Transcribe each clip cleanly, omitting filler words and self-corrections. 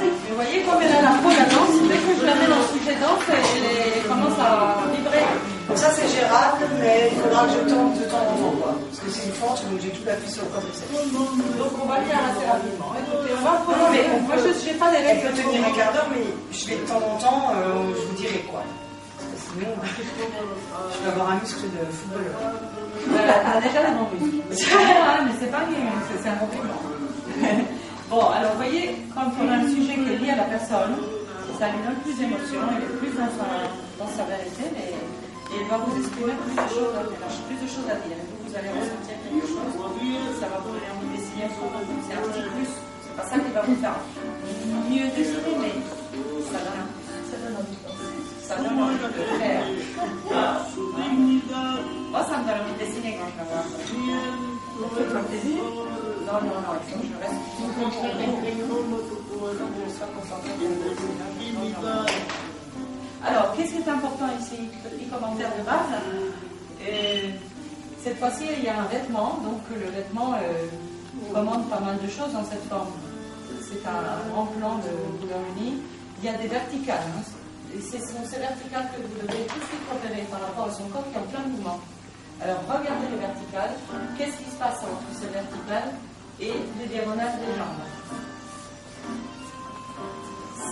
Vous voyez comme elle a la peau là-dedans, dès que je la mets dans le sujet dense, elle commence à vibrer. Donc ça c'est gérable, mais il faudra que je tente de temps en temps, quoi. Parce que c'est une fente, donc j'ai tout appuyé sur le quadriceps. Donc on va le faire assez rapidement. Écoutez, on va prolonger. Moi je n'ai pas des Elle règles. peut tenir un quart d'heure, mais je vais de temps en temps, je vous dirai quoi. Parce que sinon, je vais avoir un muscle de footballeur. Voilà, t'as déjà des bons muscles. Mais c'est pas bien, c'est un compliment. Bon, alors vous voyez, quand on a un sujet qui est lié à la personne, ça lui donne plus d'émotion, il est plus dans sa vérité, et il va vous exprimer plus de choses à dire. Et vous allez ressentir quelque chose, ça va vous donner envie d'essayer, c'est un petit plus. C'est pas ça qui va vous faire mieux dessiner, mais ça donne envie. Ça donne envie de le faire. Moi, ça me donne envie de dessiner quand je la vois. Faites-moi plaisir. Non, il faut que je reste. Alors, qu'est-ce qui est important ici? Petit commentaire de base. Cette fois-ci, il y a un vêtement. Donc, le vêtement commande pas mal de choses dans cette forme. C'est un grand plan de couleur unie. Il y a des verticales. Hein. Et ce sont ces verticales que vous devez tout de suite repérer par rapport à son corps qui est en plein mouvement. Alors, regardez les verticales. Qu'est-ce qui se passe entre ces verticales et les diagonales des jambes?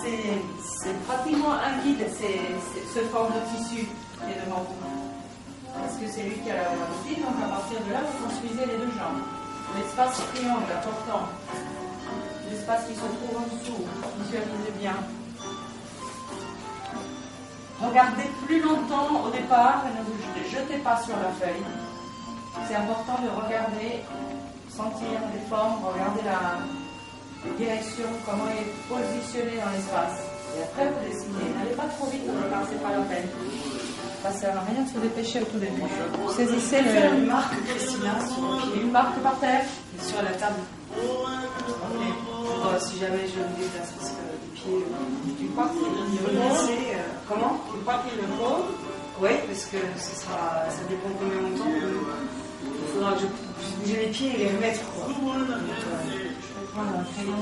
C'est pratiquement un guide, ce forme de tissu qui est devant vous. Parce que c'est lui qui a la routine, donc à partir de là, vous construisez les deux jambes. L'espace triangle important, l'espace qui se trouve en dessous, visualisez bien. Regardez plus longtemps au départ et ne vous jetez pas sur la feuille. C'est important de regarder, sentir les formes, regarder la direction, comment elle est positionnée dans l'espace. Et après, vous dessinez. N'allez pas trop vite au départ, c'est pas la peine. Ça ne sert à rien de se dépêcher au tout début. Vous saisissez une marque, Christina, sur le pied. Une marque par terre Sur la table. Ok. Si jamais je me déplace, parce que les pieds. Tu crois qu'il le faut Comment? Tu crois qu'il le faut? Oui, parce que ça dépend combien de temps. Il faudra que je puisse bouger les pieds et les remettre, quoi. Je vais prendre un crayon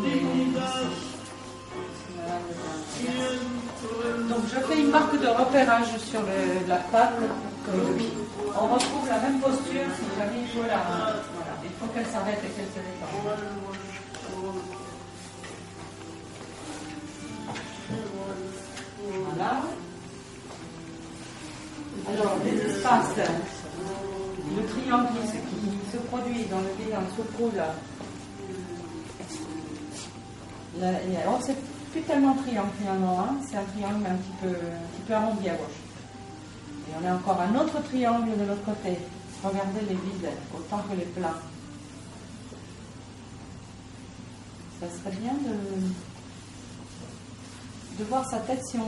Donc je fais une marque de repérage sur la table. On retrouve la même posture si jamais il faut voilà. Il faut qu'elle s'arrête et qu'elle se détende. Voilà. Alors les espaces, le triangle qui se produit dans le bilan sous là. Alors c'est plus tellement triangle finalement, hein. C'est un triangle un petit peu arrondi à gauche. Et on a encore un autre triangle de l'autre côté. Regardez les vides autant que les pleins. Ça serait bien de voir sa tête si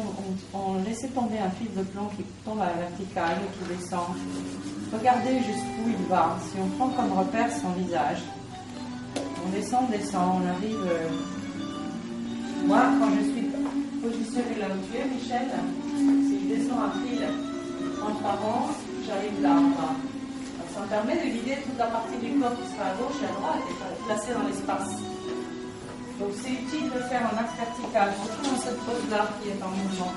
on laissait tomber un fil de plomb qui tombe à la verticale et qui descend. Regardez jusqu'où il va. Si on prend comme repère son visage, on descend, on arrive. Moi, quand je suis positionnée là où tu es, Michel, si je descends un fil transparent, j'arrive là en bas. Ça me permet de guider toute la partie du corps qui sera à gauche et à droite et placée dans l'espace. Donc c'est utile de faire un axe vertical, surtout dans cette pose-là qui est en mouvement.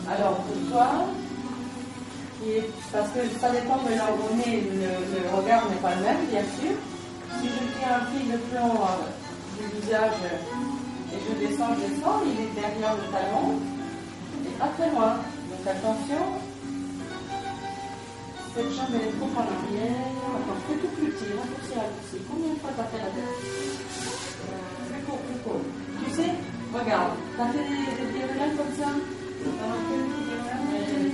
Alors pour toi, parce que ça dépend de là où on est, le regard n'est pas le même, bien sûr. Si je tiens un fil de plomb du visage et je descends, il est derrière le talon et pas très loin. Donc attention. Cette jambe elle est trop en arrière. Attends, fais tout plus petit, raccourci. Combien de fois t'as fait la tête? Plus court. Tu sais, regarde, t'as fait des diagonales comme ça? T'as marqué le petit diagonale?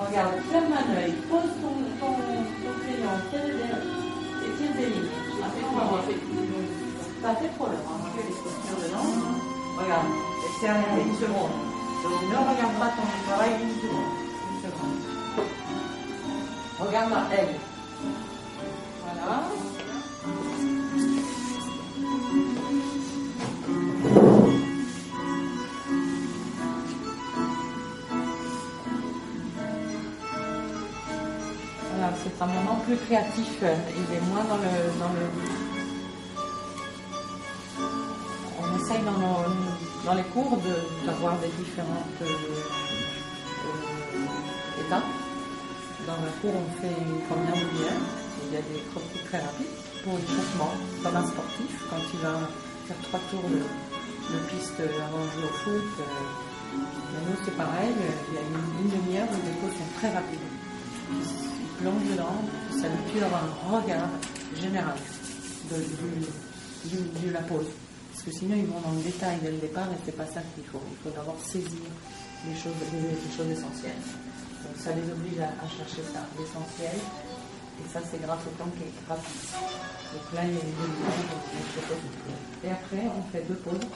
Regarde, ferme un œil, pose ton crayon, fais et tire des lignes. T'as fait trop long, on a fait les postures dedans. Regarde, c'est une seconde. Donc ne regarde pas ton travail, une seconde. Regarde-la, elle. Voilà. Voilà. voilà, c'est un moment plus créatif. Il est moins dans le. On essaye dans les cours d'avoir des différentes étapes. Dans un cours, on fait une première demi-heure. Il y a des croquis très rapides pour l'échauffement, comme un sportif quand il va faire 3 tours de piste avant de jouer au foot. Nous, c'est pareil, il y a une demi-heure où les pauses sont très rapides. Ils plongent dedans, ils s'habituent à avoir un regard général de la pause. Parce que sinon, ils vont dans le détail dès le départ et c'est pas ça qu'il faut. Il faut d'abord saisir les choses essentielles. Donc ça les oblige à chercher ça, l'essentiel. Et ça, c'est grâce au temps qui est rapide. Donc là, il y a une demi-heure, et après, on fait 2 pauses,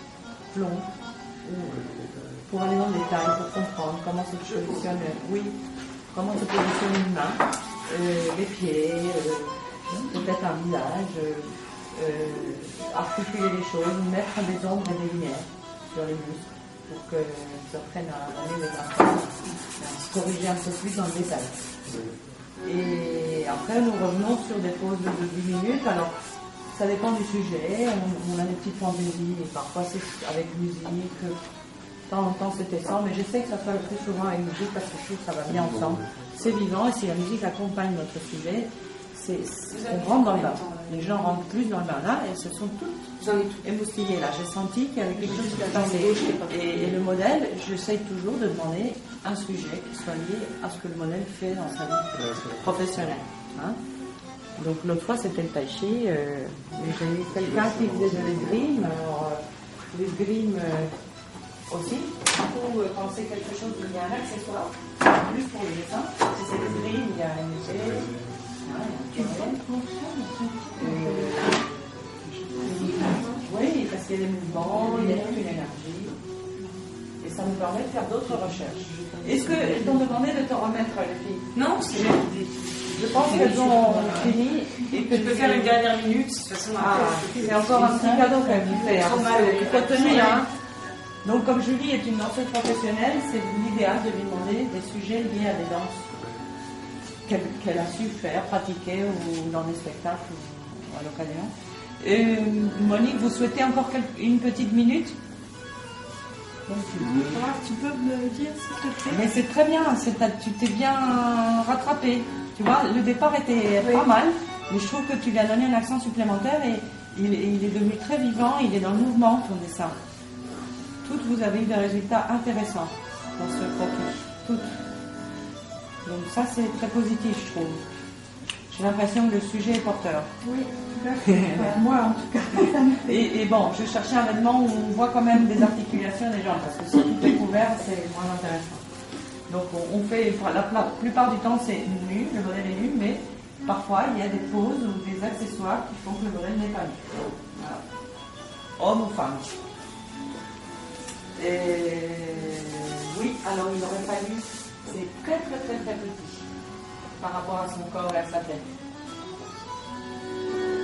longues, pour aller dans le détail, pour comprendre comment se positionne, comment se positionne une main, les pieds, peut-être un visage, articuler les choses, mettre des ombres et des lumières sur les muscles pour qu'ils apprennent à aller les corriger un peu plus dans le détail. Et après, nous revenons sur des pauses de 10 minutes. Alors, ça dépend du sujet. On a des petites fantaisies, et parfois c'est avec musique. De temps en temps, c'était sans, mais j'essaie que ça soit le plus souvent avec musique parce que je trouve que ça va bien ensemble. C'est vivant, et si la musique accompagne notre sujet, on rentre dans le bain. Les gens rentrent plus dans le bain là, et se sont toutes émoustillées là. J'ai senti qu'il y avait quelque chose qui se passait. Et le modèle, j'essaye toujours de demander un sujet qui soit lié à ce que le modèle fait dans sa vie professionnelle. Hein. Donc l'autre fois c'était le tai chi, j'ai eu quelqu'un qui faisait de l'esgrime, alors l'esgrime aussi, du coup quand c'est quelque chose où il y a un accessoire, plus pour les dessins, si c'est l'esgrime, il y a une épée, oui, parce qu'il y a des mouvements, il y a toute une énergie, et ça nous permet de faire d'autres recherches. Est-ce qu'elles t'ont demandé de te remettre les filles? Non, parce que j'ai l'idée. Je pense qu'elles ont fini et que tu peux faire une dernière minute, de toute façon. C'est encore un petit cadeau qu'elle vous fait. Il faut tenir. Hein. Donc, comme Julie est une danseuse professionnelle, c'est l'idéal de lui demander des sujets liés à des danses qu'elle a su faire, pratiquer ou dans des spectacles ou à l'occasion. Monique, vous souhaitez encore une petite minute? Tu peux me dire s'il te plaît? Mais c'est très bien, tu t'es bien rattrapé. Tu vois, le départ était pas mal, mais je trouve que tu lui as donné un accent supplémentaire et il est devenu très vivant, il est dans le mouvement, ton dessin. Toutes, vous avez eu des résultats intéressants dans ce croquis. Toutes. Donc ça, c'est très positif, je trouve. J'ai l'impression que le sujet est porteur. Oui, tout à fait. Moi, en tout cas. Et bon, je cherchais un vêtement où on voit quand même des articulations des jambes, parce que si tout est couvert, c'est moins intéressant. Donc on fait, la plupart du temps c'est nu, le modèle est nu, mais parfois il y a des poses ou des accessoires qui font que le modèle n'est pas nu. Voilà. Homme ou femme. Et oui, alors il aurait fallu, c'est très très très très petit par rapport à son corps et à sa tête.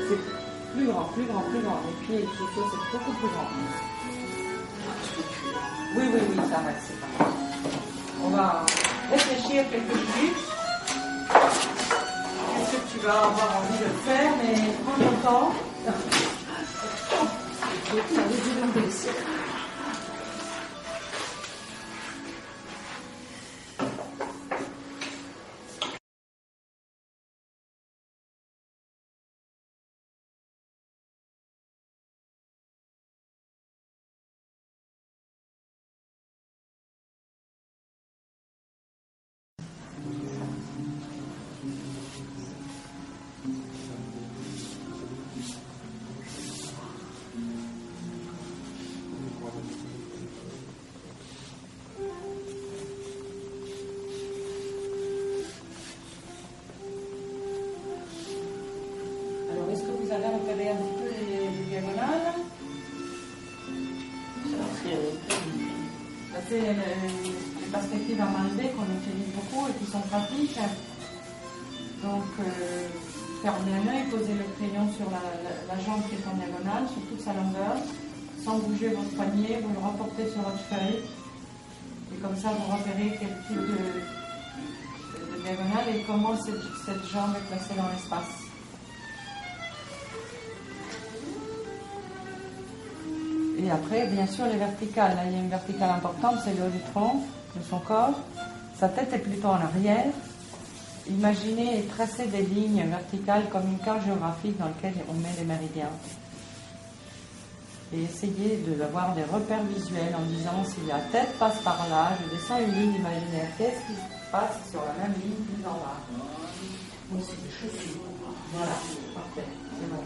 C'est plus grand. Les pieds et les chaussures, c'est beaucoup plus grand. Oui, ça reste, c'est pas grave. On va réfléchir quelques minutes. Qu'est-ce que tu vas avoir envie de faire, mais prends ton temps. Vous avez repéré un petit peu les diagonales. C'est les perspectives à main levée qu'on utilise beaucoup et qui sont pratiques. Donc, fermez un œil, posez le crayon sur la jambe qui est en diagonale, sur toute sa longueur, sans bouger votre poignet, vous le reportez sur votre feuille. Et comme ça, vous repérez quel type de diagonale et comment cette jambe est placée dans l'espace. Et après, bien sûr, les verticales. Là, il y a une verticale importante, c'est le haut du tronc, de son corps. Sa tête est plutôt en arrière. Imaginez et tracez des lignes verticales comme une carte géographique dans laquelle on met les méridiens. Et essayez d'avoir des repères visuels en disant si la tête passe par là, je descends une ligne imaginaire. Qu'est-ce qui se passe sur la même ligne plus en bas? Bon, c'est des chaussures. Voilà, parfait, c'est bon.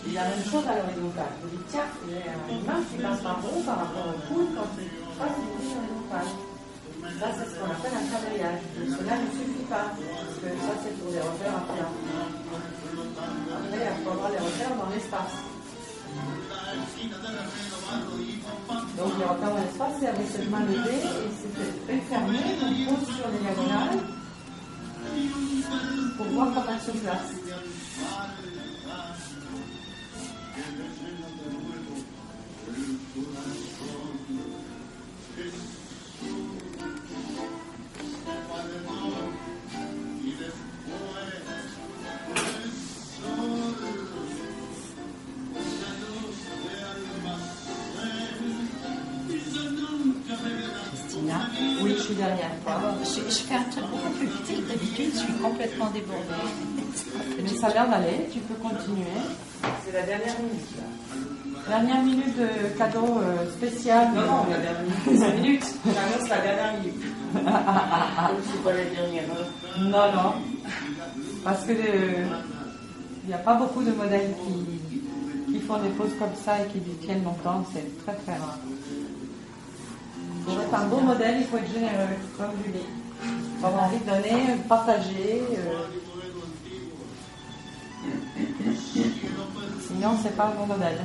Et la même chose à l'horizontale. Vous dites, tiens, il y a une main qui passe par rond par rapport au coude quand il passe une ligne horizontale. Ça, c'est ce qu'on appelle un quadrillage. Cela ne suffit pas, parce que ça, c'est pour des repères à plat. Après, il faut avoir les repères dans l'espace. Donc, les repères dans l'espace, c'est avec cette main levée et c'est fermé, on pose sur les diagonales pour voir comment elle se place. Oui, je suis derrière. Je fais un truc beaucoup plus petit que d'habitude, je suis complètement débordée. Mais ça a l'air d'aller, tu peux continuer. C'est la dernière minute, là. Dernière minute de cadeau spécial. Non, la dernière minute. 5 minutes. J'annonce la dernière minute. C'est pas la dernière heure. Non. Parce que il n'y a pas beaucoup de modèles qui font des poses comme ça et qui tiennent longtemps. C'est très très rare. Pour être un beau modèle, il faut être généreux, comme Julie. Il faut avoir envie de donner, de partager. Sinon, c'est pas un bon modèle.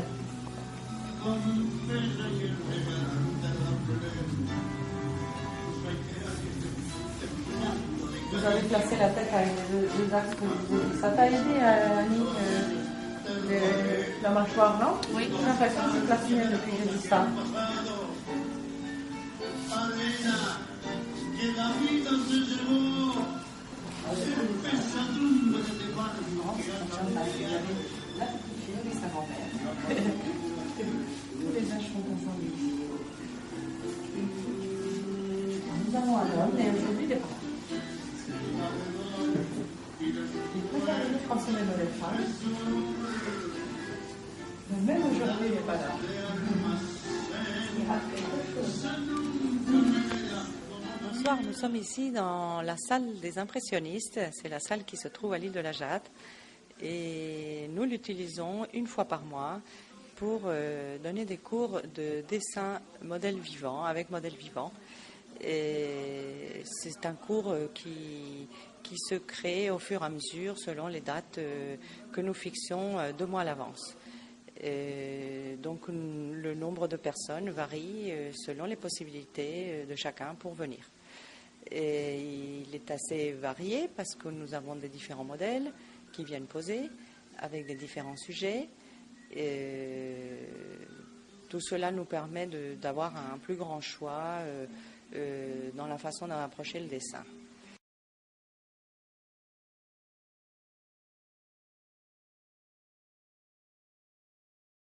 Vous avez placé la tête avec les deux axes que je vous ai dit. Ça t'a aidé, Annie, la mâchoire, non? Oui. J'ai l'impression que je place mieux depuis que j'ai dit ça. Tous les âges sont confondus. Nous avons un homme et aujourd'hui des parents. Il préfère venir quand c'est même les femmes. Mais même aujourd'hui, il n'est pas là. Bonsoir, nous sommes ici dans la salle des impressionnistes. C'est la salle qui se trouve à l'île de la Jatte. Et nous l'utilisons une fois par mois pour donner des cours de dessin modèle vivant, avec modèle vivant. Et c'est un cours qui se crée au fur et à mesure selon les dates que nous fixons 2 mois à l'avance. Donc le nombre de personnes varie selon les possibilités de chacun pour venir. Et il est assez varié parce que nous avons des différents modèles qui viennent poser avec des différents sujets. Tout cela nous permet d'avoir un plus grand choix dans la façon d'approcher le dessin.